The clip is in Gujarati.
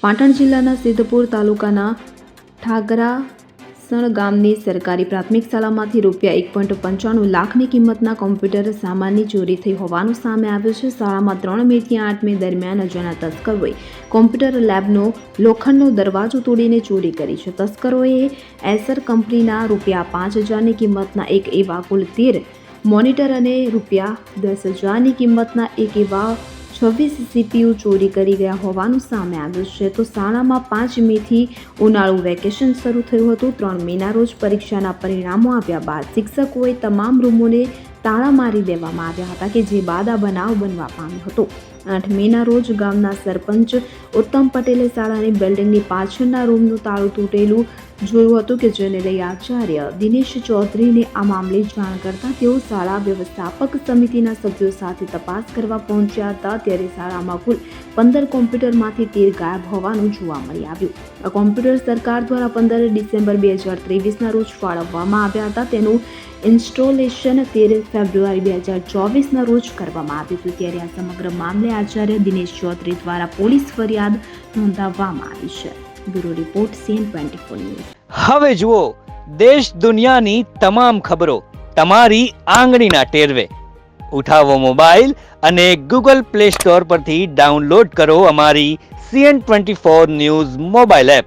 પાટણ જિલ્લાના સિદ્ધપુર તાલુકાના ઠાગરાસણ ગામની સરકારી પ્રાથમિક શાળામાંથી ₹1.95 લાખની કિંમતના કોમ્પ્યુટર સામાનની ચોરી થઈ હોવાનું સામે આવ્યું છે। શાળામાં 3 મેથી 8 મે દરમિયાન અજાણ્યા તસ્કરોએ કોમ્પ્યુટર લેબનો લોખંડનો દરવાજો તોડીને ચોરી કરી છે। તસ્કરોએ એસર કંપનીના ₹5,000ની કિંમતના એક એવા કુલ 13 મોનિટર અને ₹10,000ની કિંમતના એક એવા 26 CPU ચોરી કરી ગયા હોવાનું સામે આવ્યું છે। તો શાળામાં 5 મેથી ઉનાળુ વેકેશન શરૂ થયું હતું। 3 મેના રોજ પરીક્ષાના પરિણામો આવ્યા બાદ શિક્ષકોએ તમામ રૂમોને તાળા મારી દેવામાં આવ્યા હતા કે જે બાદ આ બનાવ બનવા પામ્યો હતો। 8 મેના રોજ ગામના સરપંચ ઉત્તમ પટેલે શાળાની બિલ્ડિંગની પાછળના રૂમનું તાળું તૂટેલું જોયું હતું કે જેને લઈ આચાર્ય દિનેશ ચૌધરીને આ મામલે જાણ કરતા તેઓ શાળા વ્યવસ્થાપક સમિતિના સભ્યો સાથે તપાસ કરવા પહોંચ્યા હતા। ત્યારે શાળામાં કુલ 15 કોમ્પ્યુટરમાંથી 13 ગાયબ હોવાનું જોવા મળી આવ્યું। આ કોમ્પ્યુટર સરકાર દ્વારા 15 ડિસેમ્બર 2023ના રોજ ફાળવવામાં આવ્યા હતા। તેનું ઇન્સ્ટોલેશન 13 ફેબ્રુઆરી 2024ના રોજ કરવામાં આવ્યું હતું। ત્યારે આ સમગ્ર મામલે આચાર્ય દિનેશ ચૌધરી દ્વારા પોલીસ ફરિયાદ નોંધાવવામાં આવી છે। Bureau report CN24 news. હવે જુઓ દેશ દુનિયાની તમામ ખબરો તમારી આંગળીના ટેરવે। ઉઠાવો મોબાઈલ અને Google Play Store પરથી ડાઉનલોડ કરો અમારી CN24 ન્યૂઝ મોબાઈલ એપ।